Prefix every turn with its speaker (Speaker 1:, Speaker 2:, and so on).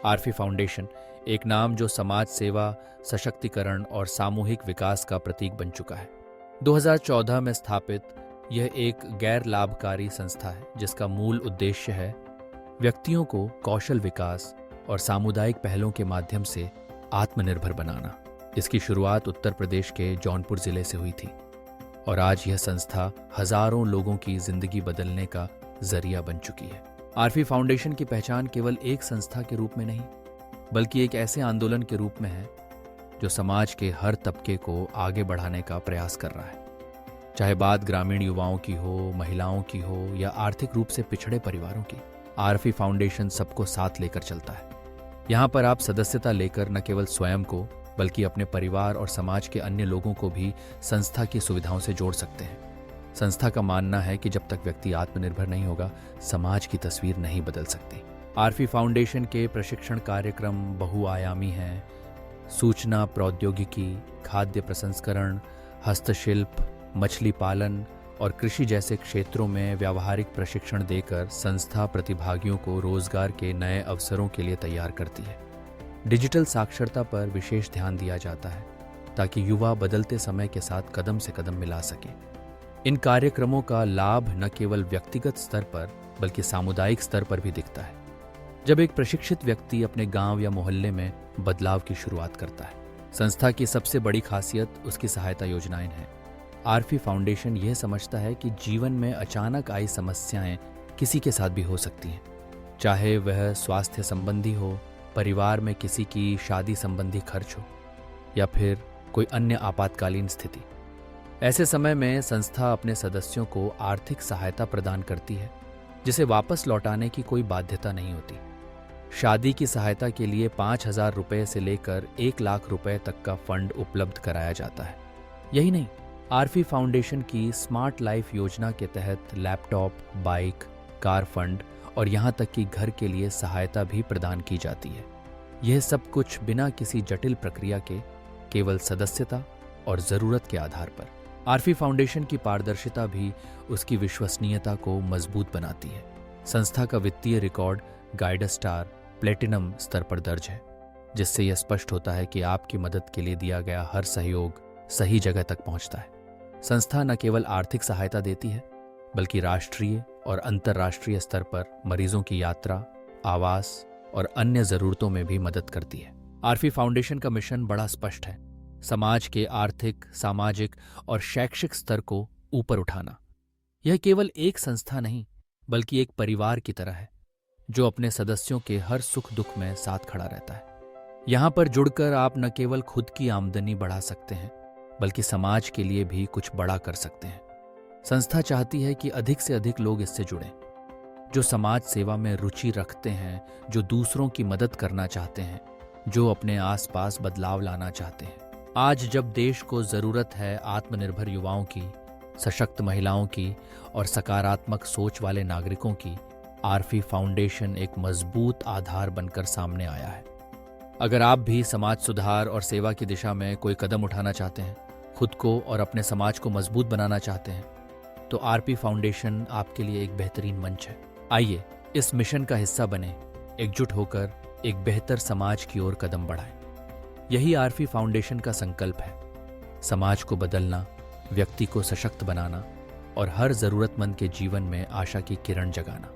Speaker 1: आरफी foundation एक नाम जो समाज सेवा, सशक्तिकरण और सामूहिक विकास का प्रतीक बन चुका है। 2014 में स्थापित यह एक गैर लाभकारी संस्था है जिसका मूल उद्देश्य है व्यक्तियों को कौशल विकास और सामुदायिक पहलों के माध्यम से आत्मनिर्भर बनाना। इसकी शुरुआत उत्तर प्रदेश के जौनपुर जिले से हुई थी और आज यह संस्था हजारों लोगों की जिंदगी बदलने का जरिया बन चुकी है। आरफी फाउंडेशन की पहचान केवल एक संस्था के रूप में नहीं, बल्कि एक ऐसे आंदोलन के रूप में है जो समाज के हर तबके को आगे बढ़ाने का प्रयास कर रहा है। चाहे बात ग्रामीण युवाओं की हो, महिलाओं की हो या आर्थिक रूप से पिछड़े परिवारों की, आरफी फाउंडेशन सबको साथ लेकर चलता है। यहाँ पर आप सदस्यता लेकर न केवल स्वयं को बल्कि अपने परिवार और समाज के अन्य लोगों को भी संस्था की सुविधाओं से जोड़ सकते हैं। संस्था का मानना है कि जब तक व्यक्ति आत्मनिर्भर नहीं होगा, समाज की तस्वीर नहीं बदल सकती। आरफी फाउंडेशन के प्रशिक्षण कार्यक्रम बहुआयामी हैं। सूचना प्रौद्योगिकी, खाद्य प्रसंस्करण, हस्तशिल्प, मछली पालन और कृषि जैसे क्षेत्रों में व्यावहारिक प्रशिक्षण देकर संस्था प्रतिभागियों को रोजगार के नए अवसरों के लिए तैयार करती है। डिजिटल साक्षरता पर विशेष ध्यान दिया जाता है ताकि युवा बदलते समय के साथ कदम से कदम मिला सके। इन कार्यक्रमों का लाभ न केवल व्यक्तिगत स्तर पर बल्कि सामुदायिक स्तर पर भी दिखता है। जब एक प्रशिक्षित व्यक्ति अपने गांव या मोहल्ले में बदलाव की शुरुआत करता है। संस्था की सबसे बड़ी खासियत उसकी सहायता योजनाएं हैं। आरफी फाउंडेशन यह समझता है कि जीवन में अचानक आई समस्याएं किसी के साथ भी हो सकती हैं, चाहे वह स्वास्थ्य संबंधी हो, परिवार में किसी की शादी संबंधी खर्च हो या फिर कोई अन्य आपातकालीन स्थिति। ऐसे समय में संस्था अपने सदस्यों को आर्थिक सहायता प्रदान करती है जिसे वापस लौटाने की कोई बाध्यता नहीं होती। शादी की सहायता के लिए 5,000 रुपये से लेकर 1 लाख रुपए तक का फंड उपलब्ध कराया जाता है। यही नहीं, आरफी फाउंडेशन की स्मार्ट लाइफ योजना के तहत लैपटॉप, बाइक, कार फंड और यहाँ तक कि घर के लिए सहायता भी प्रदान की जाती है। यह सब कुछ बिना किसी जटिल प्रक्रिया के, केवल सदस्यता और जरूरत के आधार पर। आरफी फाउंडेशन की पारदर्शिता भी उसकी विश्वसनीयता को मजबूत बनाती है। संस्था का वित्तीय रिकॉर्ड गाइडस स्टार प्लेटिनम स्तर पर दर्ज है, जिससे यह स्पष्ट होता है कि आपकी मदद के लिए दिया गया हर सहयोग सही जगह तक पहुंचता है। संस्था न केवल आर्थिक सहायता देती है बल्कि राष्ट्रीय और अंतर्राष्ट्रीय स्तर पर मरीजों की यात्रा, आवास और अन्य जरूरतों में भी मदद करती है। आरफी फाउंडेशन का मिशन बड़ा स्पष्ट है, समाज के आर्थिक, सामाजिक और शैक्षिक स्तर को ऊपर उठाना। यह केवल एक संस्था नहीं बल्कि एक परिवार की तरह है जो अपने सदस्यों के हर सुख दुख में साथ खड़ा रहता है। यहाँ पर जुड़कर आप न केवल खुद की आमदनी बढ़ा सकते हैं बल्कि समाज के लिए भी कुछ बड़ा कर सकते हैं। संस्था चाहती है कि अधिक से अधिक लोग इससे जुड़ें, जो समाज सेवा में रुचि रखते हैं, जो दूसरों की मदद करना चाहते हैं, जो अपने आसपास बदलाव लाना चाहते हैं। आज जब देश को जरूरत है आत्मनिर्भर युवाओं की, सशक्त महिलाओं की और सकारात्मक सोच वाले नागरिकों की, आरफी फाउंडेशन एक मजबूत आधार बनकर सामने आया है। अगर आप भी समाज सुधार और सेवा की दिशा में कोई कदम उठाना चाहते हैं, खुद को और अपने समाज को मजबूत बनाना चाहते हैं, तो आरपी फाउंडेशन आपके लिए एक बेहतरीन मंच है। आइए इस मिशन का हिस्सा बने, एकजुट होकर एक बेहतर समाज की ओर कदम बढ़ाएं। यही आरफी फाउंडेशन का संकल्प है, समाज को बदलना, व्यक्ति को सशक्त बनाना और हर जरूरतमंद के जीवन में आशा की किरण जगाना।